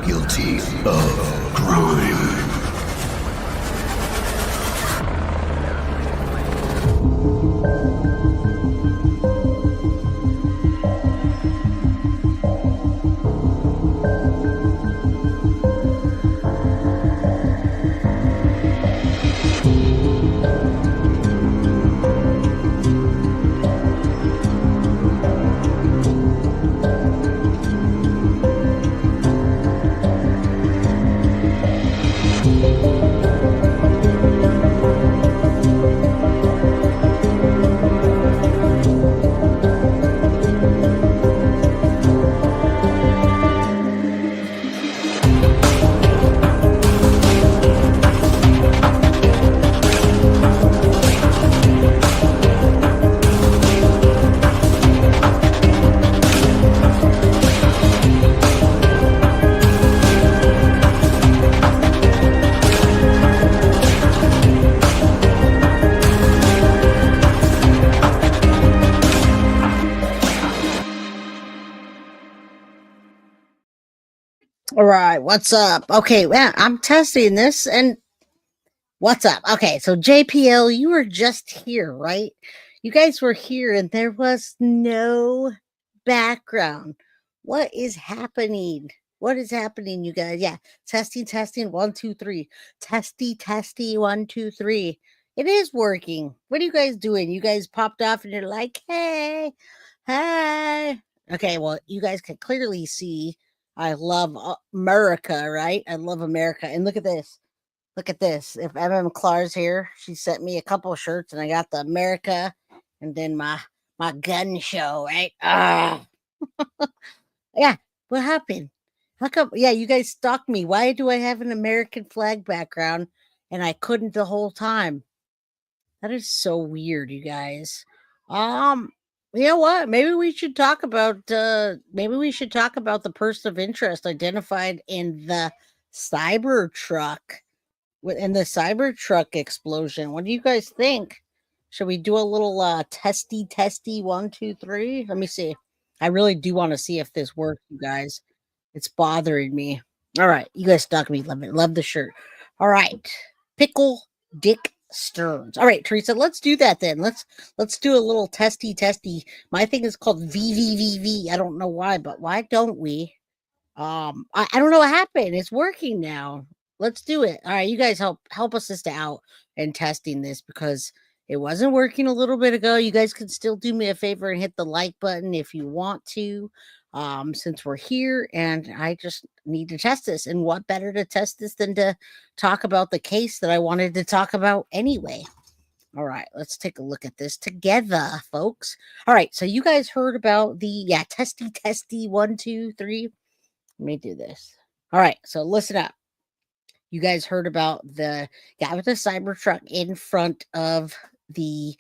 Guilty of crime. All right, what's up? Okay, well, I'm testing this and what's up? Okay, so JPL, you were just here, right? You guys were here and there was no background. What is happening? What is happening, you guys? Yeah, testing, testing, 1, 2, 3. Testy, one, two, three. It is working. What are you guys doing? You guys popped off and you're like, hey, hey. Okay, well, you guys can clearly see I love America, right? I love America. And look at this. Look at this. If Clar's here, she sent me a couple shirts and I got the America and then my gun show, right? Ah. Yeah. What happened? How come? Yeah, you guys stalked me. Why do I have an American flag background and I couldn't the whole time? That is so weird, you guys. Um, you know what? Maybe we should talk about the person of interest identified in the Cybertruck in the Cybertruck explosion. What do you guys think? Should we do a little testy 1, 2, 3? Let me see. I really do want to see if this works, you guys. It's bothering me. All right, you guys stuck me. Love it. Love the shirt. All right, Pickle Dick Stearns. All right, Teresa, let's do that then. Let's do a little testy. My thing is called VVVV. I don't know why, but why don't we? I don't know what happened. It's working now. Let's do it. All right, you guys help us sister out in testing this because it wasn't working a little bit ago. You guys can still do me a favor and hit the like button if you want to. Since we're here and I just need to test this. And what better to test this than to talk about the case that I wanted to talk about anyway. All right, let's take a look at this together, folks. All right, so you guys heard about the testy 1, 2, 3. Let me do this. All right, so listen up. You guys heard about the guy with the Cybertruck in front of the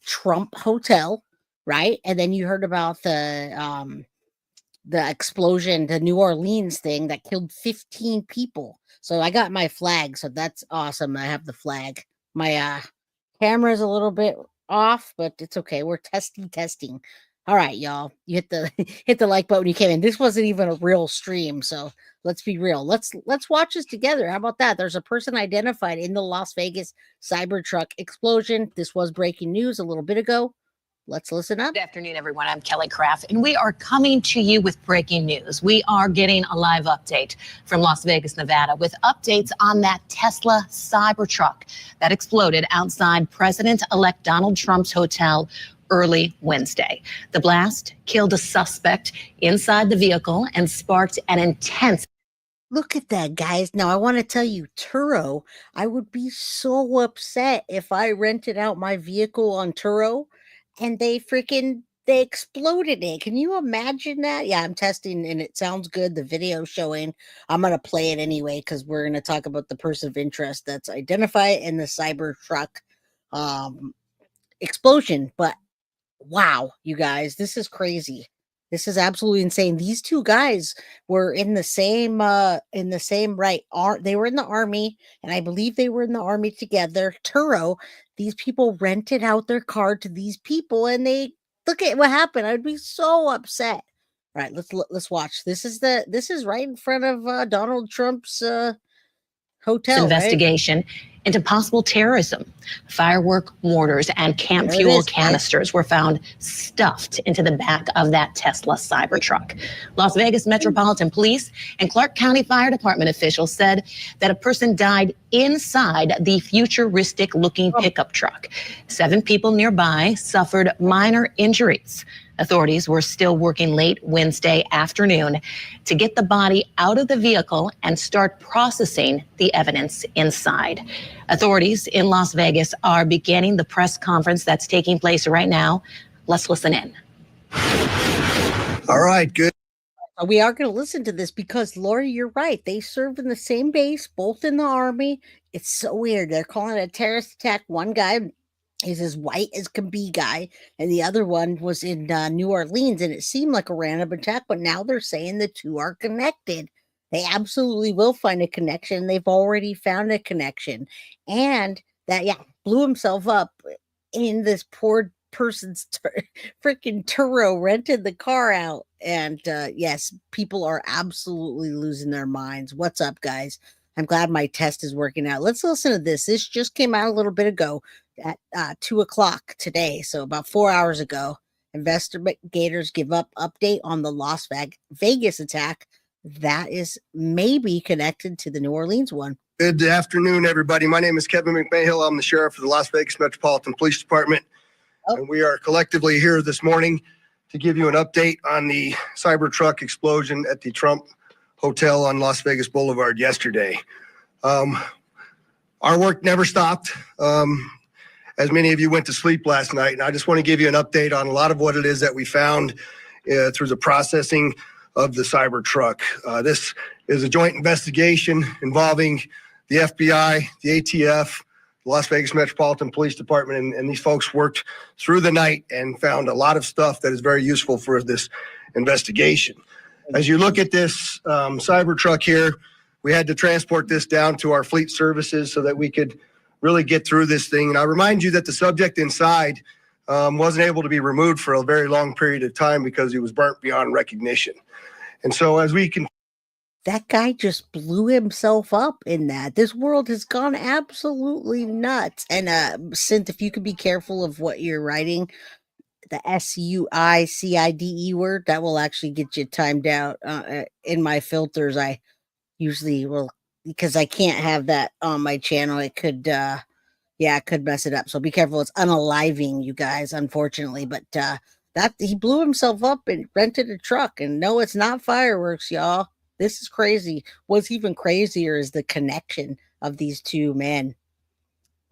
Trump Hotel, right? And then you heard about the explosion, the New Orleans thing that killed 15 people. So I got my flag, so that's awesome. I have the flag. My camera's a little bit off, but it's okay. We're testing. All right, y'all. You hit the hit the like button when you came in. This wasn't even a real stream, so let's be real. Let's watch this together. How about that? There's a person identified in the Las Vegas Cybertruck explosion. This was breaking news a little bit ago. Let's listen up. Good afternoon, everyone. I'm Kelly Craft, and we are coming to you with breaking news. We are getting a live update from Las Vegas, Nevada, with updates on that Tesla Cybertruck that exploded outside President-elect Donald Trump's hotel early Wednesday. The blast killed a suspect inside the vehicle and sparked an intense. Look at that, guys. Now, I want to tell you, Turo, I would be so upset if I rented out my vehicle on Turo and they exploded it. Can you imagine that? Yeah, I'm testing and it sounds good. The video showing. I'm going to play it anyway because we're going to talk about the person of interest that's identified in the Cybertruck explosion. But wow, you guys, this is crazy. This is absolutely insane. These two guys were in the same right. They were in the army, and I believe they were in the army together. Turo, these people rented out their car to these people, and they look at what happened. I'd be so upset. All right, let's watch. This is right in front of Donald Trump's hotel, right? Investigation into possible terrorism. Firework mortars and camp There it fuel is, guys. canisters were found stuffed into the back of that Tesla Cybertruck. Las Vegas Metropolitan Police and Clark County Fire Department officials said that a person died inside the futuristic looking pickup truck. 7 people nearby suffered minor injuries. Authorities were still working late Wednesday afternoon to get the body out of the vehicle and start processing the evidence inside. Authorities in Las Vegas are beginning the press conference that's taking place right now. Let's listen in. All right, good. We are going to listen to this because, Lori, you're right. They served in the same base, both in the Army. It's so weird. They're calling it a terrorist attack. One guy is as white as can be guy, and the other one was in New Orleans, and it seemed like a random attack, but now they're saying the two are connected. They absolutely will find a connection. They've already found a connection, and that blew himself up in this poor person's freaking Turo, rented the car out, and yes, people are absolutely losing their minds. What's up, guys? I'm glad my test is working out. Let's listen to this. This just came out a little bit ago at 2:00 today, so about 4 hours ago. Investigators give up update on the Las Vegas attack that is maybe connected to the New Orleans one. Good afternoon, everybody. My name is Kevin McMahill. I'm the sheriff of the Las Vegas Metropolitan Police Department, and we are collectively here this morning to give you an update on the Cybertruck explosion at the Trump Hotel on Las Vegas Boulevard yesterday. Our work never stopped. As many of you went to sleep last night, and I just want to give you an update on a lot of what it is that we found through the processing of the Cybertruck. This is a joint investigation involving the FBI, the ATF, the Las Vegas Metropolitan Police Department, and these folks worked through the night and found a lot of stuff that is very useful for this investigation. As you look at this Cybertruck here, we had to transport this down to our fleet services so that we could really get through this thing. And I remind you that the subject inside wasn't able to be removed for a very long period of time because he was burnt beyond recognition. And so as we can... That guy just blew himself up in that. This world has gone absolutely nuts. And Synth, if you could be careful of what you're writing, the SUICIDE word, that will actually get you timed out. In my filters, I usually will, because I can't have that on my channel. It could, it could mess it up. So be careful. It's unaliving, you guys, unfortunately. But that he blew himself up and rented a truck. And no, it's not fireworks, y'all. This is crazy. What's even crazier is the connection of these two men.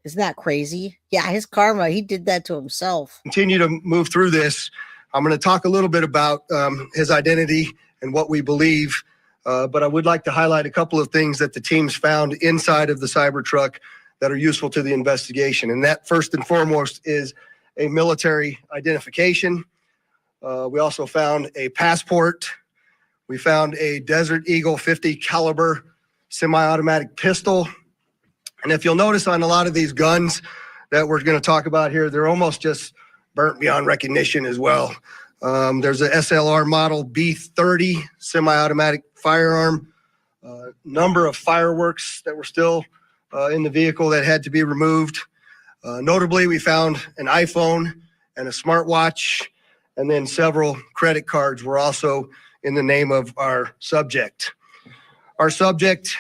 Isn't that crazy? Yeah, his karma, he did that to himself. Continue to move through this. I'm going to talk a little bit about his identity and what we believe, but I would like to highlight a couple of things that the teams found inside of the Cybertruck that are useful to the investigation. And that, first and foremost, is a military identification. We also found a passport. We found a Desert Eagle 50 caliber semi-automatic pistol. And if you'll notice on a lot of these guns that we're going to talk about here, they're almost just burnt beyond recognition as well. There's a SLR model B30 semi-automatic firearm, number of fireworks that were still in the vehicle that had to be removed. Notably, we found an iPhone and a smartwatch, and then several credit cards were also in the name of our subject. Our subject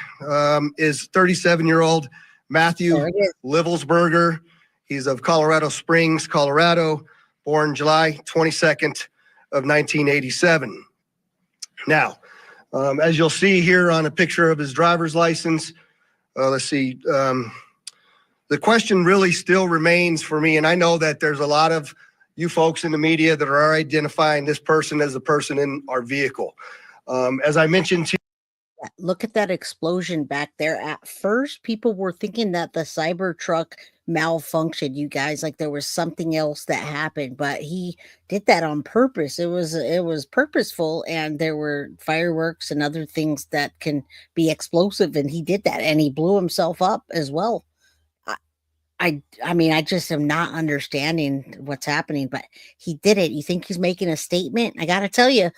is 37-year-old Matthew Livelsberger. He's of Colorado Springs, Colorado, born July 22nd of 1987. Now, as you'll see here on a picture of his driver's license, let's see, the question really still remains for me, and I know that there's a lot of you folks in the media that are identifying this person as the person in our vehicle. As I mentioned to you, look at that explosion back there. At first, people were thinking that the Cybertruck malfunctioned, you guys, like there was something else that happened, but he did that on purpose. It was purposeful, and there were fireworks and other things that can be explosive, and he did that, and he blew himself up as well. I mean, I just am not understanding what's happening, but he did it. You think he's making a statement? I got to tell you,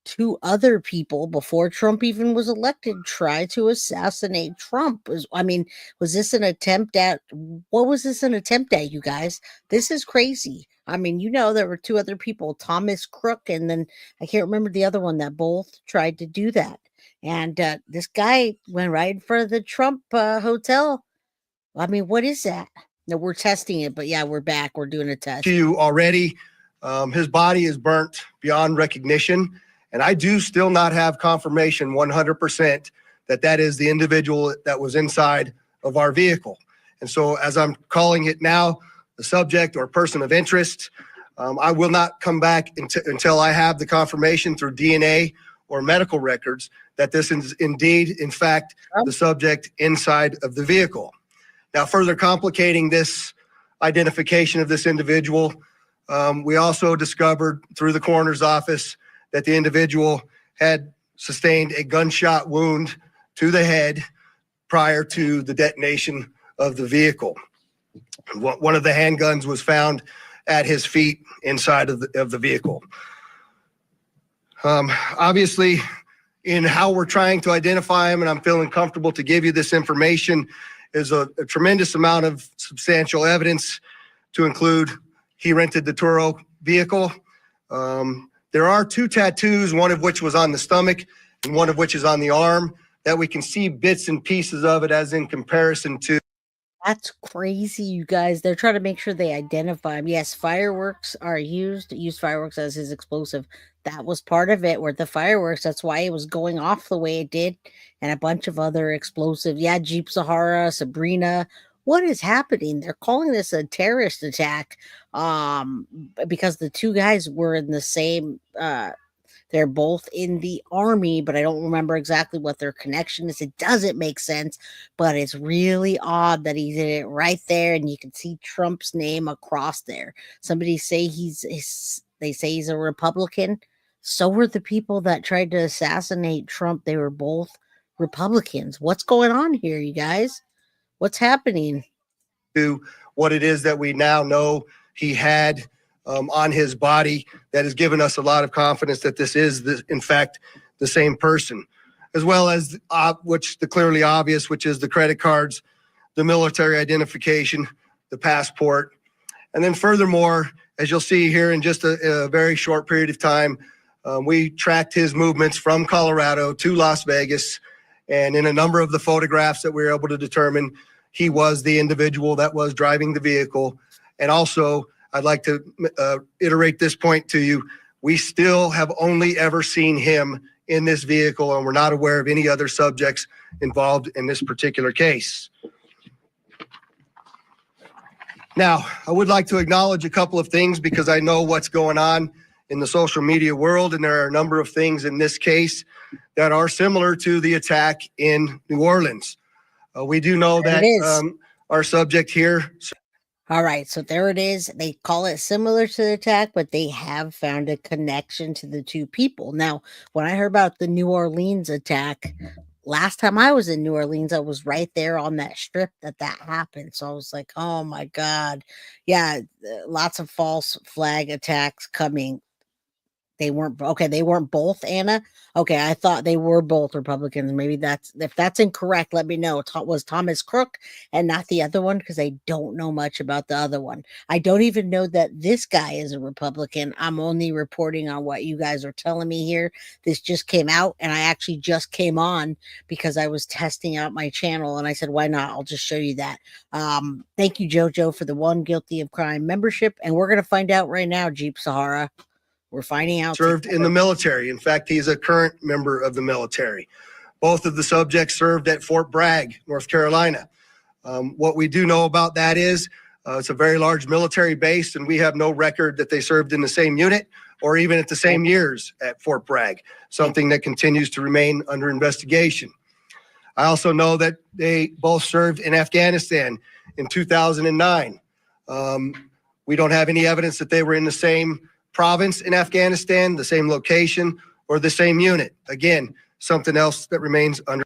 two other people before Trump even was elected try to assassinate Trump. Was this an attempt at what was this an attempt at, you guys? This is crazy. I mean, there were two other people, Thomas Crook, and then I can't remember the other one, that both tried to do that. And this guy went right in front of the Trump hotel. I mean, what is that? No, we're testing it, but yeah, we're back. We're doing a test. To you already, his body is burnt beyond recognition. And I do still not have confirmation 100% that that is the individual that was inside of our vehicle. And so as I'm calling it now, the subject or person of interest, I will not come back until I have the confirmation through DNA or medical records that this is indeed, in fact, the subject inside of the vehicle. Now, further complicating this identification of this individual, we also discovered through the coroner's office that the individual had sustained a gunshot wound to the head prior to the detonation of the vehicle. One of the handguns was found at his feet inside of the vehicle. Obviously, in how we're trying to identify him, and I'm feeling comfortable to give you this information, is a tremendous amount of substantial evidence to include he rented the Turo vehicle. There are two tattoos, one of which was on the stomach and one of which is on the arm, that we can see bits and pieces of it as in comparison to. That's crazy, you guys. They're trying to make sure they identify him. Yes, fireworks are used fireworks as his explosive. That was part of it, where the fireworks, that's why it was going off the way it did, and a bunch of other explosive. Yeah, Jeep Sahara, Sabrina. What is happening? They're calling this a terrorist attack because the two guys were in the same they're both in the army, but I don't remember exactly what their connection is. It doesn't make sense, but it's really odd that he did it right there, and you can see Trump's name across there. Somebody say they say he's a Republican. So were the people that tried to assassinate Trump. They were both Republicans. What's going on here, you guys? What's happening? To what it is that we now know he had on his body that has given us a lot of confidence that this is, in fact, the same person, as well as which the clearly obvious, which is the credit cards, the military identification, the passport. And then furthermore, as you'll see here in just a very short period of time, we tracked his movements from Colorado to Las Vegas. And in a number of the photographs that we were able to determine, he was the individual that was driving the vehicle. And also, I'd like to iterate this point to you. We still have only ever seen him in this vehicle, and we're not aware of any other subjects involved in this particular case. Now, I would like to acknowledge a couple of things because I know what's going on in the social media world, and there are a number of things in this case that are similar to the attack in New Orleans. We do know that our subject here. All right, so there it is. They call it similar to the attack, but they have found a connection to the two people. Now, when I heard about the New Orleans attack, last time I was in New Orleans, I was right there on that strip that happened. So I was like, oh my God. Yeah, lots of false flag attacks coming. They weren't okay. They weren't both, Anna. Okay, I thought they were both Republicans. Maybe if that's incorrect, let me know. It was Thomas Crook and not the other one, because I don't know much about the other one. I don't even know that this guy is a Republican. I'm only reporting on what you guys are telling me here. This just came out, and I actually just came on because I was testing out my channel, and I said, why not? I'll just show you that. Thank you, JoJo, for the one guilty of crime membership, and we're gonna find out right now, Jeep Sahara. We're finding out. Served in the military. In fact, he's a current member of the military. Both of the subjects served at Fort Bragg, North Carolina. What we do know about that is it's a very large military base, and we have no record that they served in the same unit or even at the same years at Fort Bragg, something that continues to remain under investigation. I also know that they both served in Afghanistan in 2009. We don't have any evidence that they were in the same province in Afghanistan, the same location, or the same unit. Again, something else that remains under.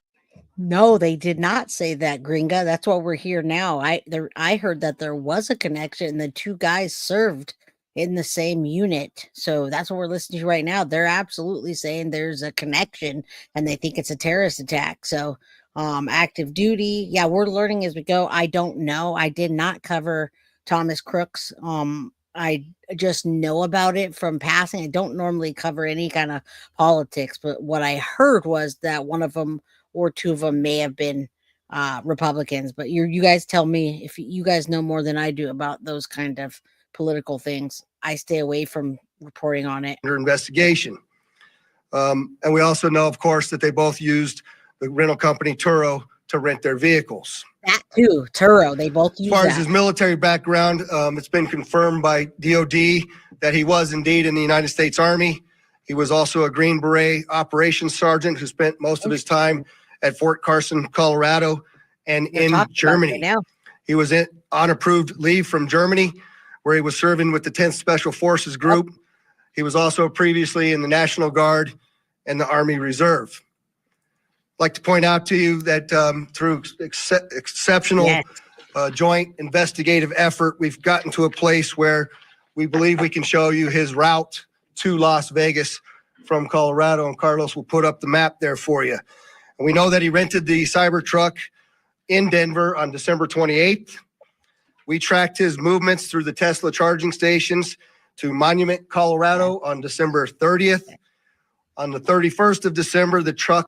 No, they did not say that, Gringa. That's why we're here now. I heard that there was a connection. The two guys served in the same unit. So that's what we're listening to right now. They're absolutely saying there's a connection and they think it's a terrorist attack. So active duty, yeah, we're learning as we go. I don't know. I did not cover Thomas Crooks. I just know about it from passing. I don't normally cover any kind of politics, but what I heard was that one of them or two of them may have been Republicans. But you guys tell me if you guys know more than I do about those kind of political things. I stay away from reporting on it. Under investigation. And we also know, of course, that they both used the rental company Turo to rent their vehicles. That too, Turo. They both use As far that. as his military background, it's been confirmed by DOD that he was indeed in the United States Army. He was also a Green Beret operations sergeant who spent most of his time at Fort Carson, Colorado, and We're in talking about Germany. it now. He was on approved leave from Germany, where he was serving with the 10th Special Forces Group. He was also previously in the National Guard and the Army Reserve. I'd like to point out to you that through exceptional Yes. Joint investigative effort, we've gotten to a place where we believe we can show you his route to Las Vegas from Colorado, and Carlos will put up the map there for you. And we know that he rented the Cybertruck in Denver on December 28th. We tracked his movements through the Tesla charging stations to Monument, Colorado on December 30th. On the 31st of December, the truck.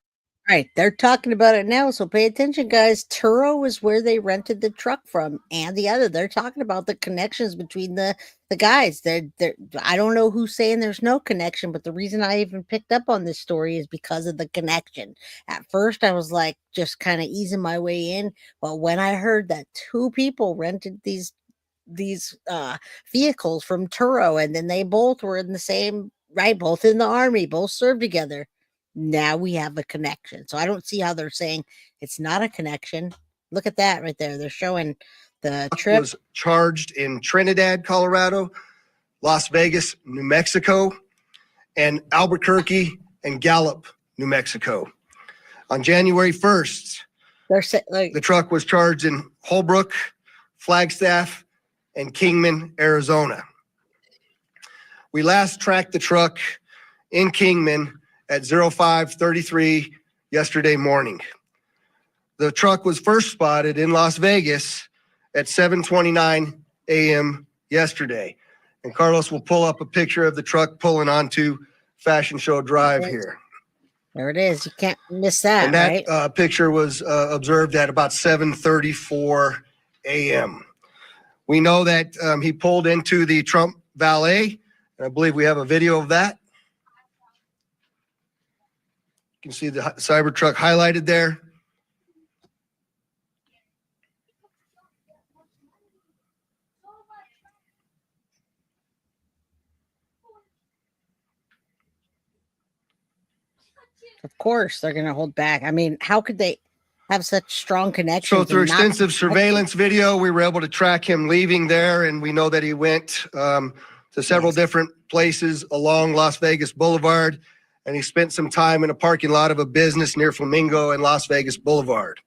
Right, they're talking about it now, so pay attention, guys. Turo is where they rented the truck from, and the other. They're talking about the connections between the guys. They're I don't know who's saying there's no connection, but the reason I even picked up on this story is because of the connection. At first, I was like just kind of easing my way in, but when I heard that two people rented these vehicles from Turo, and then they both were in the same, right, both in the Army, both served together. Now we have a connection. So I don't see how they're saying it's not a connection. Look at that right there. They're showing the trip. Was charged in Trinidad, Colorado, Las Vegas, New Mexico, and Albuquerque and Gallup, New Mexico. On January 1st, They're like, the truck was charged in Holbrook, Flagstaff, and Kingman, Arizona. We last tracked the truck in Kingman at 05:33 yesterday morning. The truck was first spotted in Las Vegas at 7:29 a.m. yesterday. And Carlos will pull up a picture of the truck pulling onto Fashion Show Drive here. there it is. You can't miss that, And that right? picture was observed at about 7:34 a.m. We know that he pulled into the Trump valet, and I believe we have a video of that. You can see the Cybertruck highlighted there. Of course, they're going to hold back. I mean, how could they have such strong connections? So through and not- extensive surveillance video, we were able to track him leaving there, and we know that he went to several different places along Las Vegas Boulevard, and he spent some time in a parking lot of a business near Flamingo and Las Vegas Boulevard.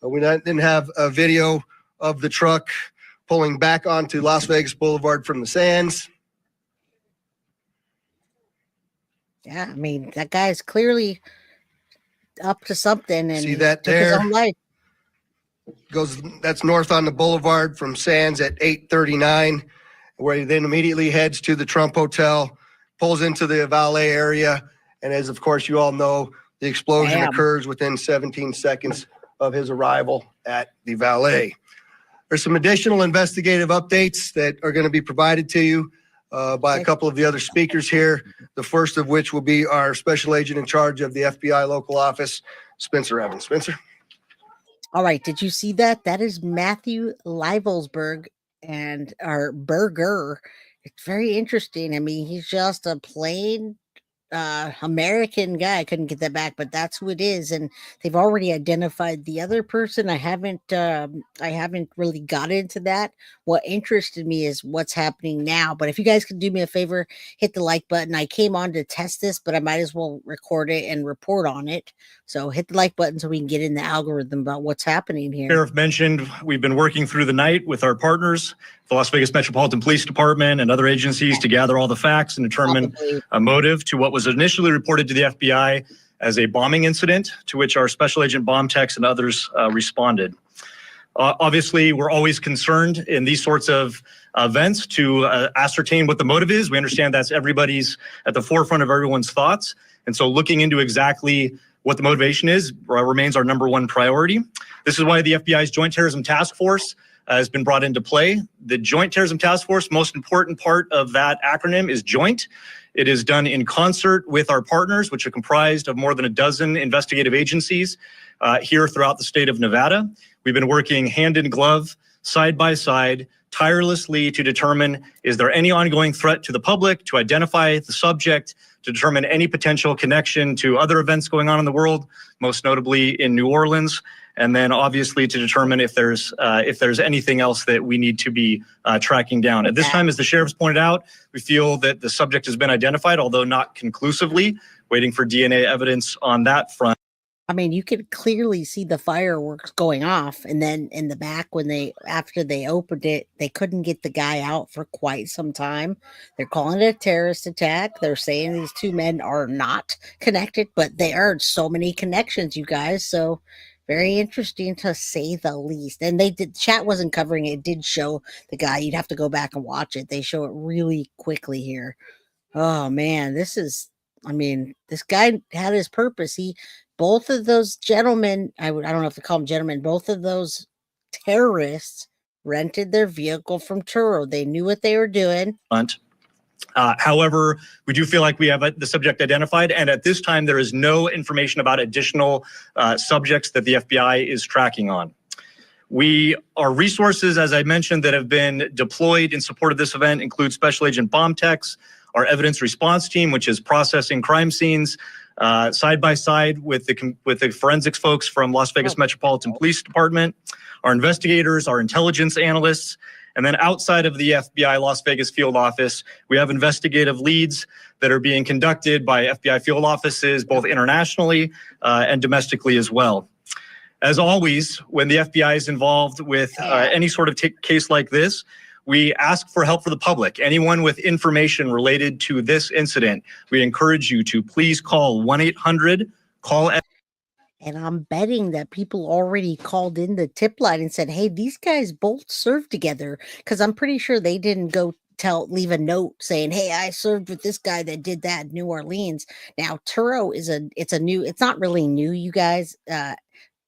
We didn't have a video of the truck pulling back onto Las Vegas Boulevard from the sands. Yeah, I mean, that guy's clearly up to something, and See he that took his there? own life. That's north on the boulevard from Sands at 8:39, where he then immediately heads to the Trump Hotel, pulls into the valet area, and as of course you all know, the explosion Damn. occurs within 17 seconds of his arrival at the valet. There's some additional investigative updates that are going to be provided to you by a couple of the other speakers here. The first of which will be our special agent in charge of the FBI local office, Spencer Evans. Spencer? All right, did you see that? That is Matthew Livelsberg and our Burger. It's very interesting. I mean, he's just a plain American guy. I couldn't get that back, but that's who it is. And they've already identified the other person. I haven't really got into that. What interested me is what's happening now. But if you guys could do me a favor, hit the like button. I came on to test this, but I might as well record it and report on it. So hit the like button so we can get in the algorithm about what's happening here. Sheriff mentioned we've been working through the night with our partners, the Las Vegas Metropolitan Police Department and other agencies to gather all the facts and determine a motive to what was initially reported to the FBI as a bombing incident, to which our special agent bomb techs and others responded. Obviously, we're always concerned in these sorts of events to ascertain what the motive is. We understand that's everybody's at the forefront of everyone's thoughts. And so looking into exactly what the motivation is remains our number one priority. This is why the FBI's Joint Terrorism Task Force has been brought into play. The Joint Terrorism Task Force, most important part of that acronym is joint. It is done in concert with our partners, which are comprised of more than a dozen investigative agencies here throughout the state of Nevada. We've been working hand in glove, side by side, tirelessly to determine, is there any ongoing threat to the public, to identify the subject, to determine any potential connection to other events going on in the world, most notably in New Orleans, and then obviously to determine if there's anything else that we need to be tracking down. At this time, as the sheriff's pointed out, we feel that the subject has been identified, although not conclusively, waiting for DNA evidence on that front. I mean, you could clearly see the fireworks going off, and then in the back, after they opened it, they couldn't get the guy out for quite some time. They're calling it a terrorist attack. They're saying these two men are not connected, but there are so many connections, you guys. So very interesting to say the least. And chat wasn't covering it. It did show the guy. You'd have to go back and watch it. They show it really quickly here. Oh man, this guy had his purpose. Both of those gentlemen, I don't know if to call them gentlemen, both of those terrorists rented their vehicle from Turo. They knew what they were doing. However, we do feel like we have the subject identified, and at this time, there is no information about additional subjects that the FBI is tracking on. Our resources, as I mentioned, that have been deployed in support of this event include Special Agent Bomb Techs, our evidence response team, which is processing crime scenes, side by side with the forensics folks from Las Vegas Metropolitan Police Department, our investigators, our intelligence analysts, and then outside of the FBI Las Vegas field office, we have investigative leads that are being conducted by FBI field offices, both internationally and domestically as well. As always, when the FBI is involved with any sort of case like this, we ask for help for the public. Anyone with information related to this incident, we encourage you to please call 1-800-CALL. And I'm betting that people already called in the tip line and said, hey, these guys both served together. Because I'm pretty sure they didn't go leave a note saying, hey, I served with this guy that did that in New Orleans. Now, Turo it's not really new, you guys.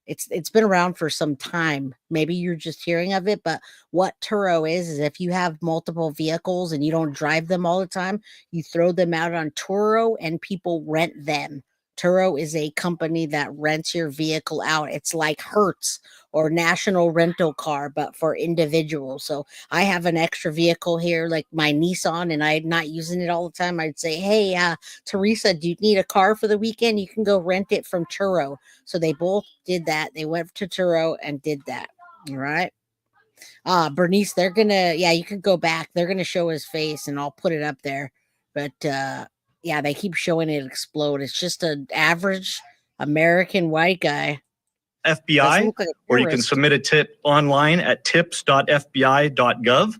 It's been around for some time. Maybe you're just hearing of it, but what Turo is if you have multiple vehicles and you don't drive them all the time, you throw them out on Turo and people rent them. Turo is a company that rents your vehicle out. It's like Hertz or National Rental Car, but for individuals. So I have an extra vehicle here, like my Nissan, and I'm not using it all the time. I'd say, hey, Teresa, do you need a car for the weekend? You can go rent it from Turo. So they both did that. They went to Turo and did that. All right. Bernice, you can go back. They're going to show his face and I'll put it up there. But, yeah, they keep showing it explode. It's just an average American white guy. FBI, or you can submit a tip online at tips.fbi.gov.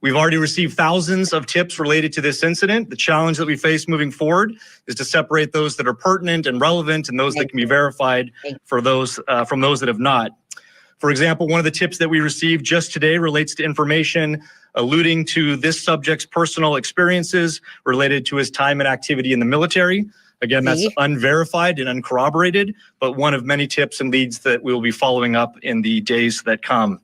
We've already received thousands of tips related to this incident. The challenge that we face moving forward is to separate those that are pertinent and relevant and those that can be verified from those that have not. For example, one of the tips that we received just today relates to information alluding to this subject's personal experiences related to his time and activity in the military. Again, that's unverified and uncorroborated, but one of many tips and leads that we will be following up in the days that come.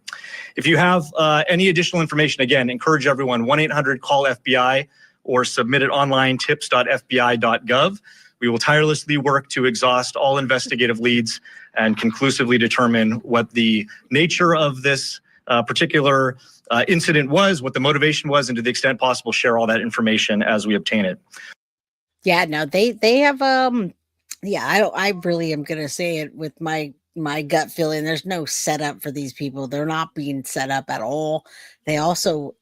If you have any additional information, again, encourage everyone, 1-800-CALL-FBI or submit it online, tips.fbi.gov. We will tirelessly work to exhaust all investigative leads and conclusively determine what the nature of this particular incident was, what the motivation was, and to the extent possible, share all that information as we obtain it. Yeah, no, they have, I really am going to say it with my gut feeling. There's no setup for these people. They're not being set up at all. They also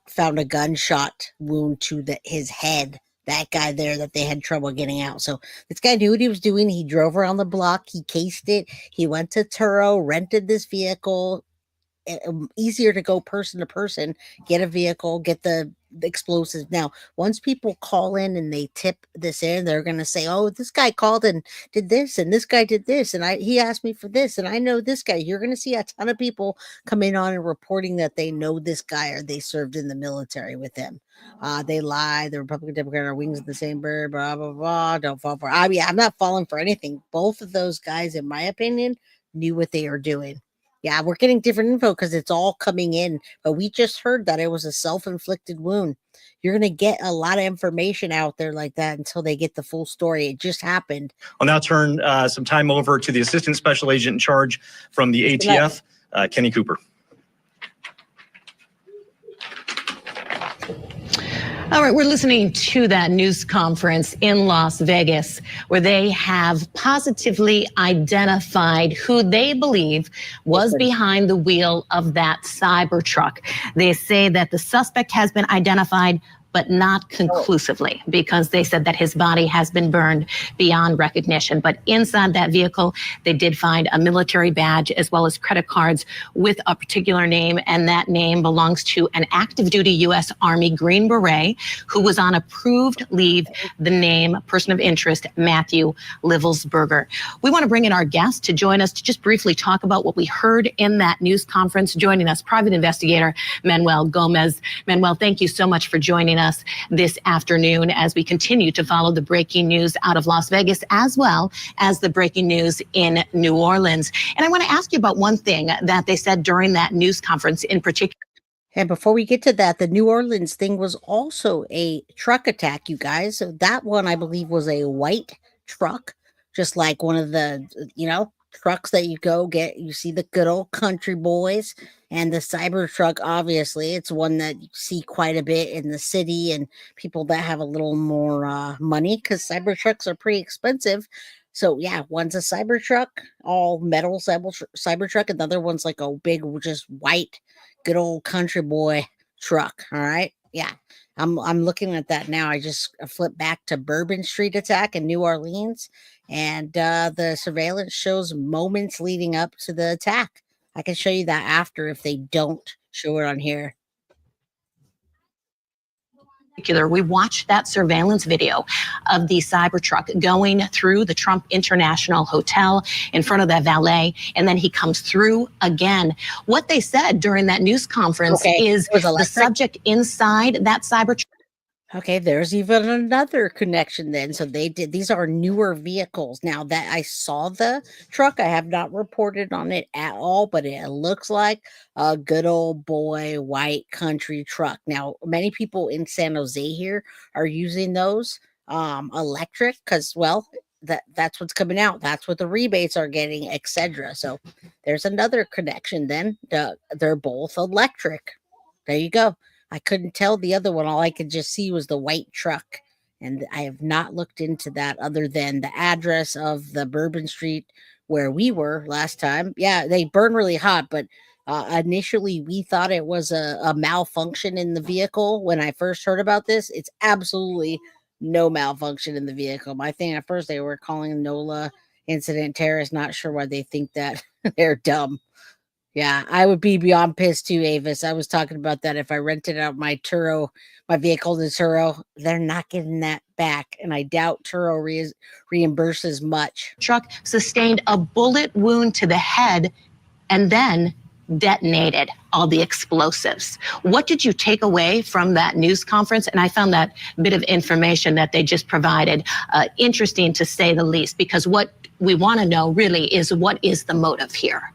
found a gunshot wound to his head. That guy there that they had trouble getting out. So this guy knew what he was doing. He drove around the block. He cased it. He went to Turo, rented this vehicle. easier to go person to person, get a vehicle, get the explosives. Now, once people call in and they tip this in, they're going to say, "Oh, this guy called and did this, and this guy did this, and he asked me for this, and I know this guy." You're going to see a ton of people coming on and reporting that they know this guy or they served in the military with him. They lie. The Republican Democrat are wings of the same bird. Blah blah blah. Don't fall for. I mean, I'm not falling for anything. Both of those guys, in my opinion, knew what they were doing. Yeah, we're getting different info because it's all coming in, but we just heard that it was a self-inflicted wound. You're going to get a lot of information out there like that until they get the full story. It just happened. I'll now turn some time over to the Assistant Special Agent in charge from the ATF, Kenny Cooper. All right, we're listening to that news conference in Las Vegas where they have positively identified who they believe was behind the wheel of that cyber truck. They say that the suspect has been identified, but not conclusively, because they said that his body has been burned beyond recognition. But inside that vehicle, they did find a military badge as well as credit cards with a particular name, and that name belongs to an active duty U.S. Army Green Beret who was on approved leave, the name person of interest, Matthew Livelsberger. We want to bring in our guest to join us to just briefly talk about what we heard in that news conference. Joining us, private investigator Manuel Gomez. Manuel, thank you so much for joining us this afternoon as we continue to follow the breaking news out of Las Vegas as well as the breaking news in New Orleans. And I want to ask you about one thing that they said during that news conference in particular. And before we get to that, the New Orleans thing was also a truck attack, you guys. So that one, I believe, was a white truck, just like one of the, trucks that you go get. You see the good old country boys. And the cyber truck, obviously, it's one that you see quite a bit in the city and people that have a little more money, because cyber trucks are pretty expensive. So yeah, one's a cyber truck, all metal cyber truck. Another one's like a big, just white, good old country boy truck. All right, yeah, I'm looking at that now. I just flipped back to Bourbon Street attack in New Orleans, and the surveillance shows moments leading up to the attack. I can show you that after if they don't show it on here. We watched that surveillance video of the cyber truck going through the Trump International Hotel in front of the valet, and then he comes through again. What they said during that news conference is the subject inside that cyber truck. Okay, there's even another connection then. So these are newer vehicles. Now that I saw the truck, I have not reported on it at all, but it looks like a good old boy white country truck. Now, many people in San Jose here are using those electric because, well, that's what's coming out. That's what the rebates are getting, etc. So there's another connection then. They're both electric. There you go. I couldn't tell the other one. All I could just see was the white truck. And I have not looked into that other than the address of the Bourbon Street where we were last time. Yeah, they burn really hot, but initially we thought it was a malfunction in the vehicle. When I first heard about this, it's absolutely no malfunction in the vehicle. My thing at first, they were calling NOLA incident terrorist. Not sure why they think that. They're dumb. Yeah, I would be beyond pissed too, Avis. I was talking about that. If I rented out my vehicle to Turo, they're not getting that back. And I doubt Turo reimburses much. Truck sustained a bullet wound to the head and then detonated all the explosives. What did you take away from that news conference? And I found that bit of information that they just provided interesting, to say the least, because what we want to know really is, what is the motive here?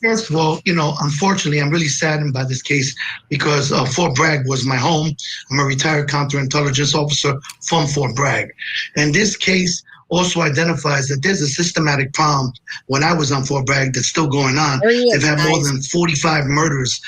First of all, unfortunately, I'm really saddened by this case because Fort Bragg was my home. I'm a retired counterintelligence officer from Fort Bragg. And this case also identifies that there's a systematic problem when I was on Fort Bragg that's still going on. They've had more than 45 murders.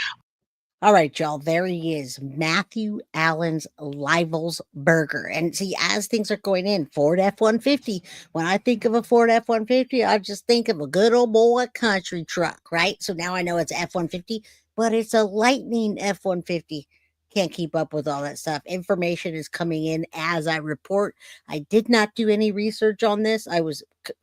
All right, y'all, there he is, Matthew Allen's Livelsberger. And see, as things are going in, Ford F-150, when I think of a Ford F-150, I just think of a good old boy country truck, right? So now I know it's F-150, but it's a Lightning F-150. can't keep up with all that stuff. Information is coming in as I report. I did not do any research on this.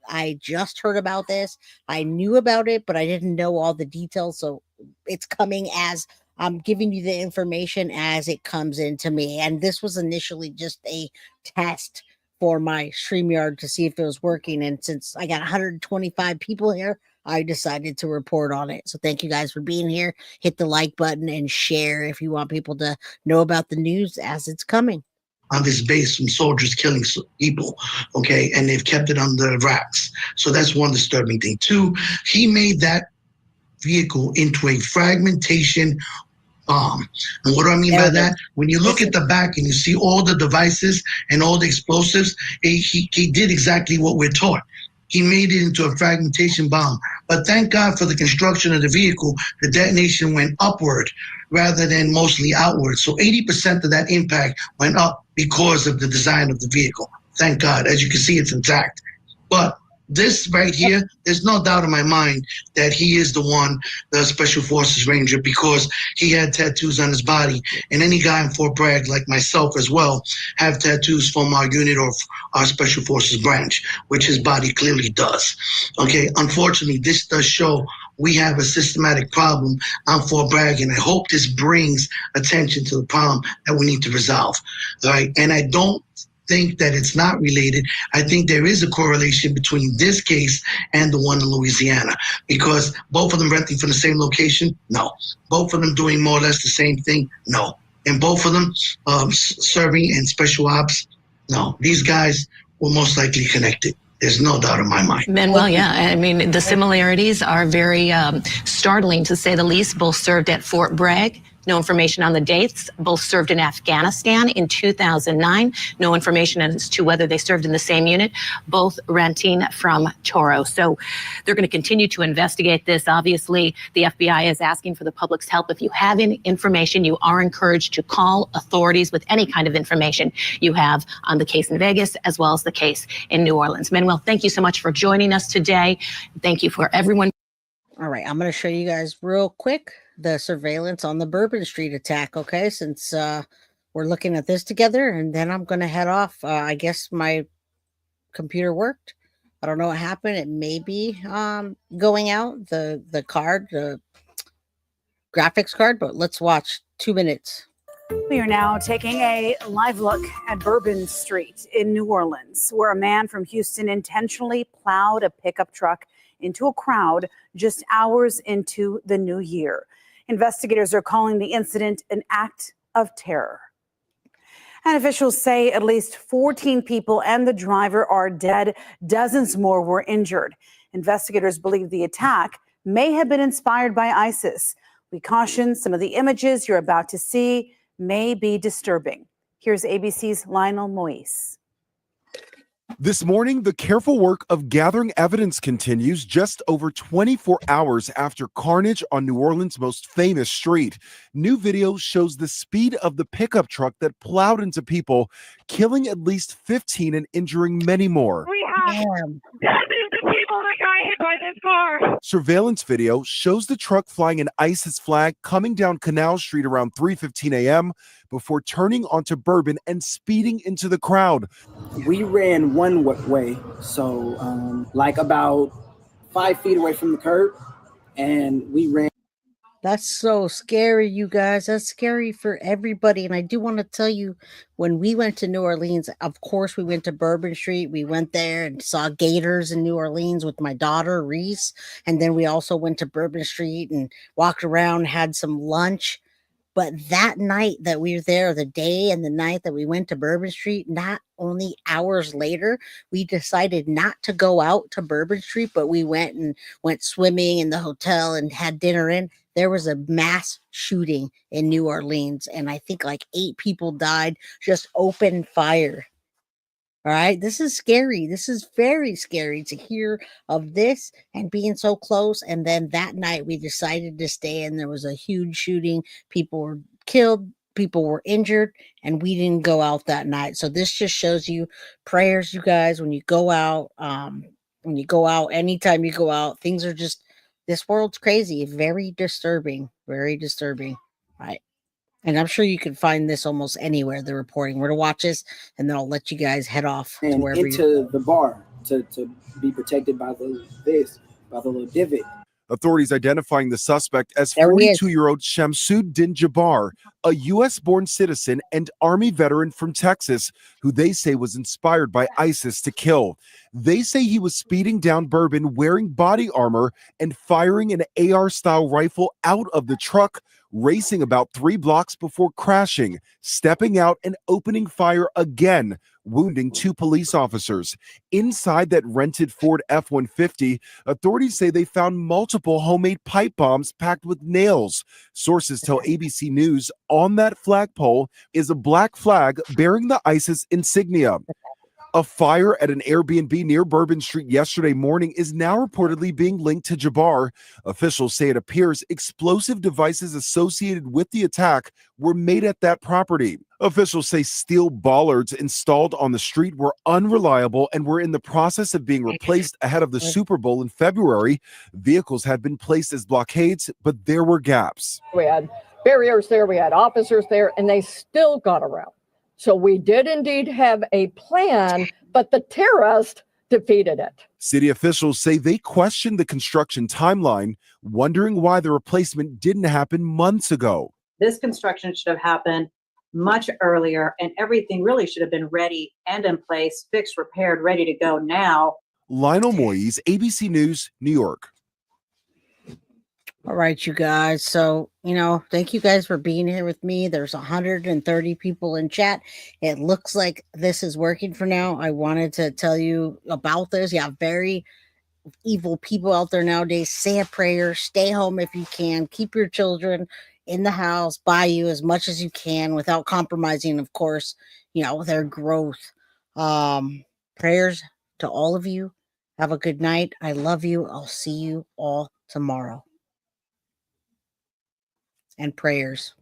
I just heard about this. I knew about it, but I didn't know all the details. So it's coming as I'm giving you the information as it comes into me. And this was initially just a test for my StreamYard to see if it was working. And since I got 125 people here, I decided to report on it. So thank you guys for being here. Hit the like button and share if you want people to know about the news as it's coming. On this base from soldiers killing people, okay, and they've kept it under wraps. So that's one disturbing thing. Two, he made that vehicle into a fragmentation bomb. And what do I mean by that? When you look at the back and you see all the devices and all the explosives, he did exactly what we're taught. He made it into a fragmentation bomb. But thank God for the construction of the vehicle, the detonation went upward rather than mostly outward. So 80% of that impact went up because of the design of the vehicle. Thank God. As you can see, it's intact. But this right here, there's no doubt in my mind that he is the one, the Special Forces Ranger, because he had tattoos on his body. And any guy in Fort Bragg, like myself as well, have tattoos from our unit or our Special Forces branch, which his body clearly does. Okay, unfortunately, this does show we have a systematic problem on Fort Bragg, and I hope this brings attention to the problem that we need to resolve. All right, and I don't think that it's not related. I think there is a correlation between this case and the one in Louisiana, because both of them renting from the same location? No. Both of them doing more or less the same thing? No. And both of them serving in special ops? No. These guys were most likely connected. There's no doubt in my mind. Manuel, yeah. I mean, the similarities are very startling, to say the least. Both served at Fort Bragg. No information on the dates. Both served in Afghanistan in 2009. No information as to whether they served in the same unit. Both renting from Toro. So they're going to continue to investigate this. Obviously, the FBI is asking for the public's help. If you have any information, you are encouraged to call authorities with any kind of information you have on the case in Vegas, as well as the case in New Orleans. Manuel, thank you so much for joining us today. Thank you for everyone. All right, I'm going to show you guys real quick the surveillance on the Bourbon Street attack, okay, since we're looking at this together, and then I'm going to head off. I guess my computer worked. I don't know what happened. It may be going out, the card, the graphics card, but let's watch 2 minutes. We are now taking a live look at Bourbon Street in New Orleans, where a man from Houston intentionally plowed a pickup truck into a crowd just hours into the new year. Investigators are calling the incident an act of terror. And officials say at least 14 people and the driver are dead. Dozens more were injured. Investigators believe the attack may have been inspired by ISIS. We caution some of the images you're about to see may be disturbing. Here's ABC's Lionel Moise. This morning, the careful work of gathering evidence continues just over 24 hours after carnage on New Orleans' most famous street. New video shows the speed of the pickup truck that plowed into people, killing at least 15 and injuring many more. We have dozens of people that got hit by this car. Surveillance video shows the truck flying an ISIS flag coming down Canal Street around 3:15 a.m. before turning onto Bourbon and speeding into the crowd. We ran one way, so like about 5 feet away from the curb, and we ran. That's so scary, you guys. That's scary for everybody. And I do want to tell you, when we went to New Orleans, of course, we went to Bourbon Street. We went there and saw gators in New Orleans with my daughter, Reese. And then we also went to Bourbon Street and walked around, had some lunch. But that night that we were there, the day and the night that we went to Bourbon Street, not only hours later, we decided not to go out to Bourbon Street, but we went swimming in the hotel and had dinner in. There was a mass shooting in New Orleans, and I think like 8 people died, just open fire. All right, this is scary. This is very scary to hear of this and being so close. And then that night we decided to stay, and there was a huge shooting. People were killed, people were injured, and we didn't go out that night. So this just shows you prayers, you guys, when you go out, anytime you go out, things are just, this world's crazy. Very disturbing, very disturbing. All right. And I'm sure you can find this almost anywhere, the reporting. We're to watch this, and then I'll let you guys head off to and wherever into the bar to be protected by the little divot. Authorities identifying the suspect as There he is. 42-year-old Shamsuddin Jabbar, a U.S.-born citizen and Army veteran from Texas, who they say was inspired by ISIS to kill. They say he was speeding down Bourbon wearing body armor and firing an AR-style rifle out of the truck, racing about 3 blocks before crashing, stepping out and opening fire again, wounding 2 police officers. Inside that rented Ford F-150, authorities say they found multiple homemade pipe bombs packed with nails. Sources tell ABC News on that flagpole is a black flag bearing the ISIS insignia. A fire at an Airbnb near Bourbon Street yesterday morning is now reportedly being linked to Jabbar. Officials say it appears explosive devices associated with the attack were made at that property. Officials say steel bollards installed on the street were unreliable and were in the process of being replaced ahead of the Super Bowl in February. Vehicles had been placed as blockades, but there were gaps. We had barriers there, we had officers there, and they still got around. So we did indeed have a plan, but the terrorist defeated it. City officials say they questioned the construction timeline, wondering why the replacement didn't happen months ago. This construction should have happened much earlier, and everything really should have been ready and in place, fixed, repaired, ready to go now. Lionel Moyes, ABC News, New York. All right, you guys. So, thank you guys for being here with me. There's 130 people in chat. It looks like this is working for now. I wanted to tell you about this. Yeah, very evil people out there nowadays. Say a prayer, stay home if you can, keep your children in the house by you as much as you can without compromising, of course, their growth. Prayers to all of you. Have a good night. I love you. I'll see you all tomorrow. And prayers.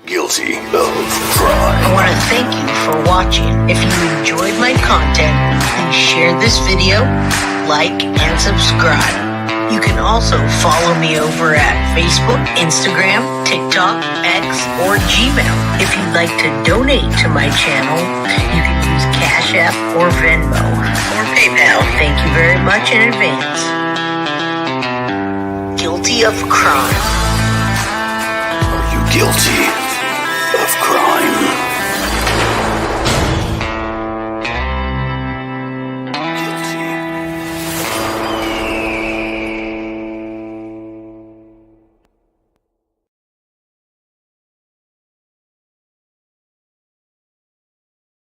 Guilty of crime. I want to thank you for watching. If you enjoyed my content, please share this video, like, and subscribe. You can also follow me over at Facebook, Instagram, TikTok, X, or Gmail. If you'd like to donate to my channel, you can use Cash App or Venmo or PayPal. Thank you very much in advance. Guilty of crime. Guilty of crime.